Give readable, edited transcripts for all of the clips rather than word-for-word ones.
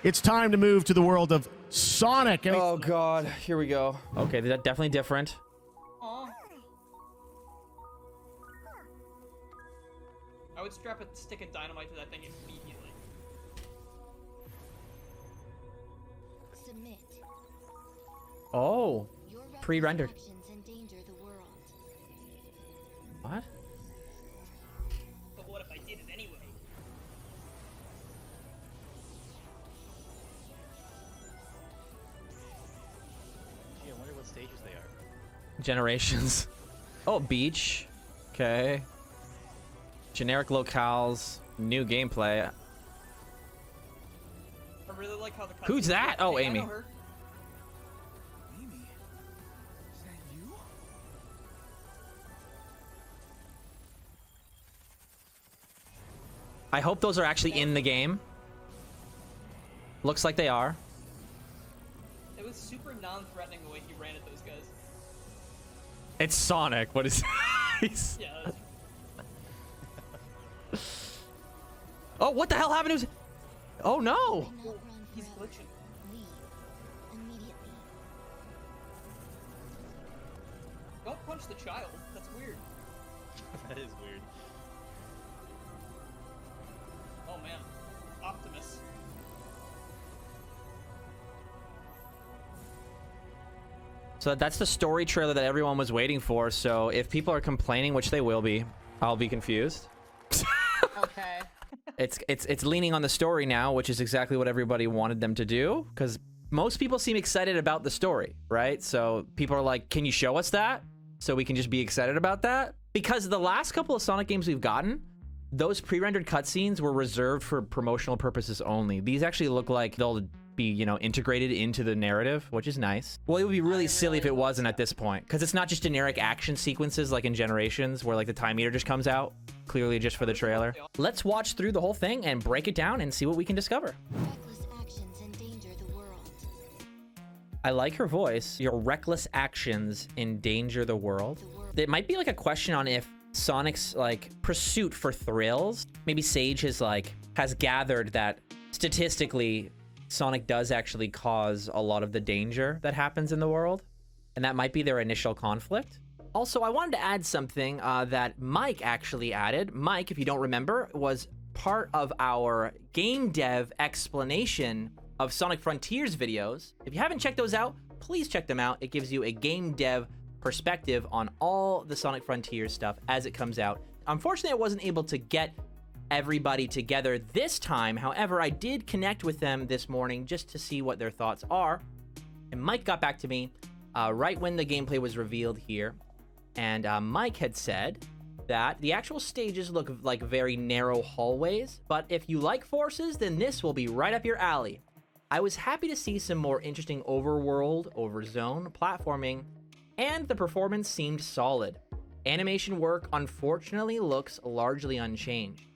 It's time to move to the world of Sonic. Oh god, here we go. Okay, that's definitely different. Aw. I would strap a stick of dynamite to that thing immediately. Submit. Oh, Your pre-rendered. actions endanger the world. What? But what if I did it anyway? Gee, I wonder what stages they are. Generations. Oh, beach. Okay. Generic locales. New gameplay. I really like how the Who's that? Oh, Hey, I Amy. know her. Amy, is that you? I hope those are actually in the game. Looks like they are. It was super non-threatening the way he ran at those guys. It's Sonic. What is he's... Yeah. That's... Oh, what the hell happened to his... Oh no. Do not run He's forever. glitching. Leave immediately. Don't punch the child. That's weird. That is weird. Oh man. Optimus. So that's the story trailer that everyone was waiting for. So if people are complaining, which they will be, I'll be confused. Okay. It's leaning on the story now, which is exactly what everybody wanted them to do, because most people seem excited about the story, right? So people are like, can you show us that so we can just be excited about that? Because the last couple of Sonic games we've gotten, those pre-rendered cutscenes were reserved for promotional purposes only. These actually look like they'll be, you know, integrated into the narrative, which is nice. Well, it would be really silly if it wasn't at this point, because it's not just generic action sequences like in Generations where like the time meter just comes out, clearly just for the trailer. Let's watch through the whole thing and break it down and see what we can discover. Reckless actions endanger the world. I like her voice. Your reckless actions endanger the world. It might be like a question on if Sonic's like pursuit for thrills. Maybe Sage has gathered that statistically Sonic does actually cause a lot of the danger that happens in the world, and that might be their initial conflict. Also, I wanted to add something that Mike actually added. Mike, if you don't remember, was part of our game dev explanation of Sonic Frontiers videos. If you haven't checked those out, please check them out. It gives you a game dev perspective on all the Sonic Frontiers stuff as it comes out. Unfortunately, I wasn't able to get everybody together this time. However, I did connect with them this morning just to see what their thoughts are. And Mike got back to me right when the gameplay was revealed here. And Mike had said that the actual stages look like very narrow hallways, but if you like forces, then this will be right up your alley. I was happy to see some more interesting overworld, overzone, platforming, and the performance seemed solid. Animation work, unfortunately, looks largely unchanged.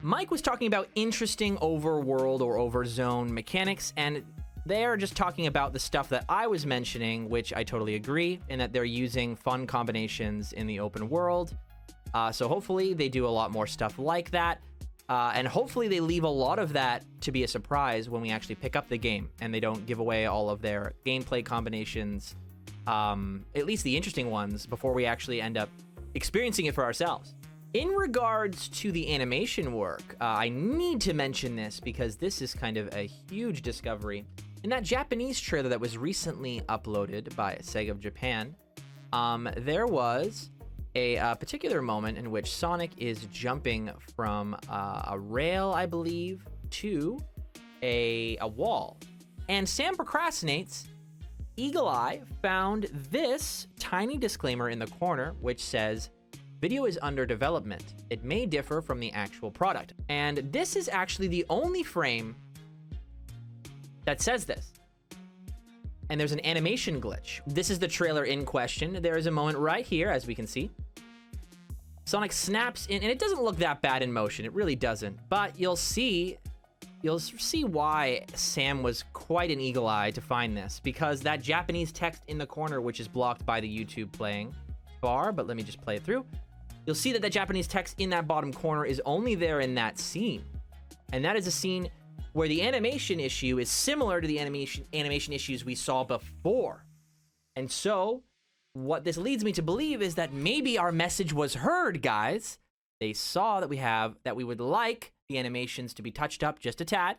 Mike was talking about interesting overworld or overzone mechanics, and they're just talking about the stuff that I was mentioning, which I totally agree, in that they're using fun combinations in the open world. So hopefully they do a lot more stuff like that. And hopefully they leave a lot of that to be a surprise when we actually pick up the game and they don't give away all of their gameplay combinations, at least the interesting ones, before we actually end up experiencing it for ourselves. In regards to the animation work, I need to mention this because this is kind of a huge discovery. In that Japanese trailer that was recently uploaded by Sega of Japan, there was a particular moment in which Sonic is jumping from a rail, I believe, to a wall. And Sam procrastinates. Eagle Eye found this tiny disclaimer in the corner, which says, "Video is under development. It may differ from the actual product." And this is actually the only frame that says this. And there's an animation glitch. This is the trailer in question. There is a moment right here, as we can see. Sonic snaps in, and it doesn't look that bad in motion. It really doesn't. But you'll see why Sam was quite an eagle eye to find this, because that Japanese text in the corner, which is blocked by the YouTube playing bar, but let me just play it through. You'll see that the Japanese text in that bottom corner is only there in that scene. And that is a scene where the animation issue is similar to the animation issues we saw before. And so, what this leads me to believe is that maybe our message was heard, guys. They saw that we would like the animations to be touched up just a tad.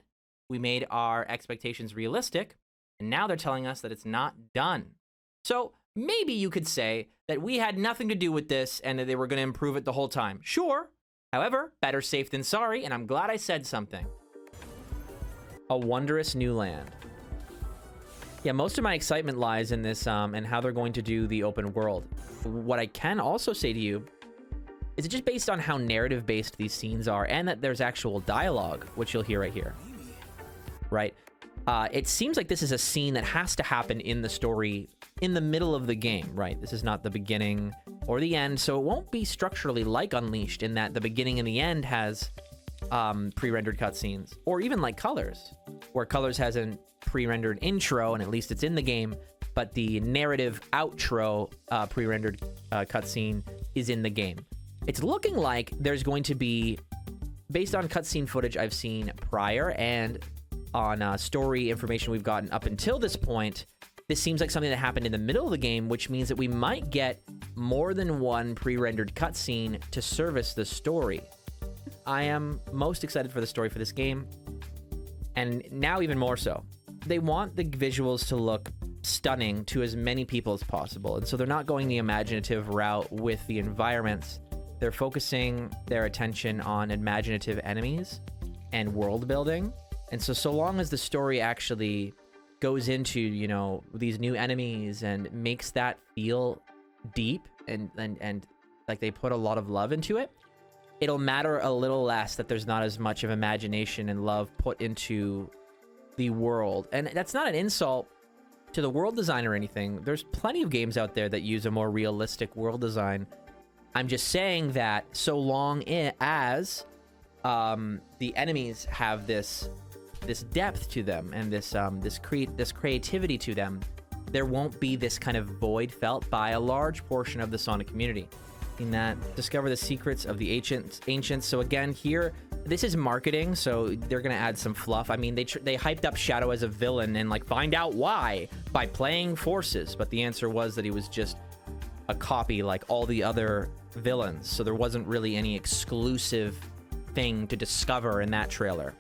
We made our expectations realistic, and now they're telling us that it's not done. So maybe you could say that we had nothing to do with this and that they were going to improve it the whole time. Sure. However, better safe than sorry, and I'm glad I said something. A wondrous new land. Yeah, most of my excitement lies in this and how they're going to do the open world. What I can also say to you is it just based on how narrative-based these scenes are and that there's actual dialogue, which you'll hear right here. Right? It seems like this is a scene that has to happen in the story in the middle of the game, right? This is not the beginning or the end, so it won't be structurally like Unleashed in that the beginning and the end has pre-rendered cutscenes, or even like Colors, where Colors has a pre-rendered intro, and at least it's in the game, but the narrative outro pre-rendered cutscene is in the game. It's looking like there's going to be, based on cutscene footage I've seen prior and on story information we've gotten up until this point, this seems like something that happened in the middle of the game, which means that we might get more than one pre-rendered cutscene to service the story. I am most excited for the story for this game, and now even more so. They want the visuals to look stunning to as many people as possible, and so they're not going the imaginative route with the environments. They're focusing their attention on imaginative enemies and world building. And so long as the story actually goes into, you know, these new enemies and makes that feel deep and like they put a lot of love into it, it'll matter a little less that there's not as much of imagination and love put into the world. And that's not an insult to the world design or anything. There's plenty of games out there that use a more realistic world design. I'm just saying that so long as the enemies have this depth to them and this creativity to them, there won't be this kind of void felt by a large portion of the Sonic community. In that, discover the secrets of the ancients. So again, here, this is marketing, so they're gonna add some fluff. I mean, they hyped up Shadow as a villain and like find out why by playing Forces, but the answer was that he was just a copy like all the other villains. So there wasn't really any exclusive thing to discover in that trailer.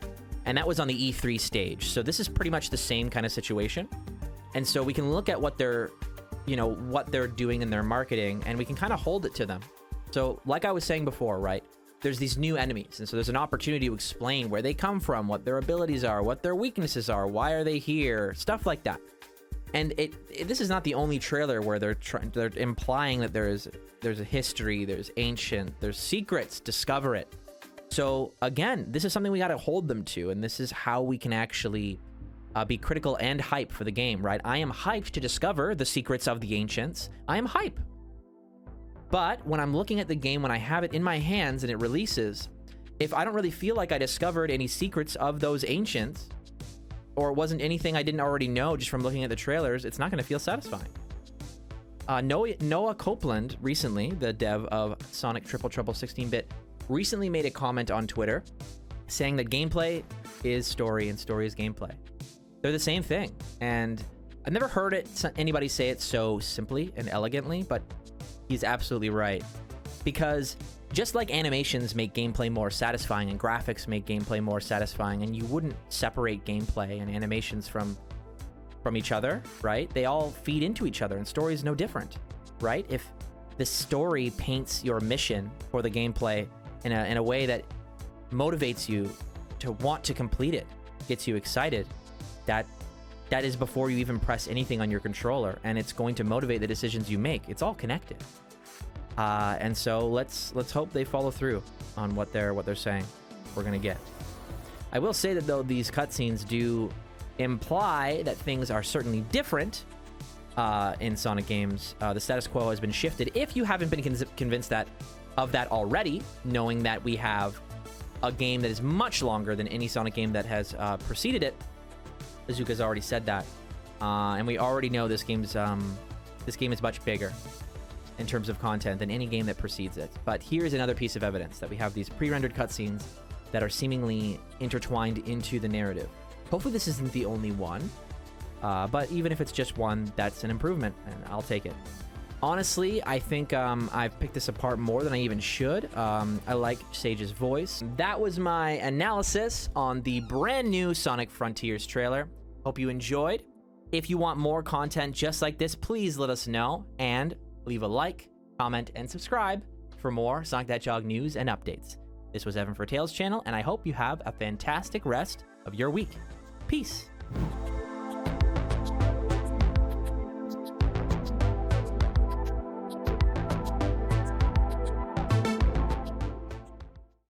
And that was on the E3 stage. So this is pretty much the same kind of situation. And so we can look at what they're doing in their marketing, and we can kind of hold it to them. So like I was saying before, right? There's these new enemies. And so there's an opportunity to explain where they come from, what their abilities are, what their weaknesses are, why are they here, stuff like that. And this is not the only trailer where they're implying that there's a history, there's ancient, there's secrets, discover it. So again, this is something we got to hold them to, and this is how we can actually be critical and hype for the game, right? I am hyped to discover the secrets of the ancients. I am hype. But when I'm looking at the game, when I have it in my hands and it releases, if I don't really feel like I discovered any secrets of those ancients, or it wasn't anything I didn't already know just from looking at the trailers, it's not going to feel satisfying. Noah Copeland recently, the dev of Sonic Triple Trouble 16-bit, recently made a comment on Twitter saying that gameplay is story and story is gameplay. They're the same thing. And I've never heard anybody say it so simply and elegantly, but he's absolutely right. Because just like animations make gameplay more satisfying and graphics make gameplay more satisfying, and you wouldn't separate gameplay and animations from each other, right? They all feed into each other, and story is no different, right? If the story paints your mission for the gameplay in a way that motivates you to want to complete it, gets you excited, that is before you even press anything on your controller, and it's going to motivate the decisions you make. It's all connected. And so let's hope they follow through on what they're saying we're gonna get. I will say that though these cutscenes do imply that things are certainly different in Sonic games. The status quo has been shifted. If you haven't been convinced of that already, knowing that we have a game that is much longer than any Sonic game that has preceded it, Azuka's already said that, and we already know this game is much bigger in terms of content than any game that precedes it. But here's another piece of evidence that we have these pre-rendered cutscenes that are seemingly intertwined into the narrative. Hopefully this isn't the only one, but even if it's just one, that's an improvement, and I'll take it. Honestly, I think I've picked this apart more than I even should. I like Sage's voice. That was my analysis on the brand new Sonic Frontiers trailer. Hope you enjoyed. If you want more content just like this, please let us know, and leave a like, comment, and subscribe for more Sonic the Hedgehog news and updates. This was Evan for Tales channel, and I hope you have a fantastic rest of your week. Peace.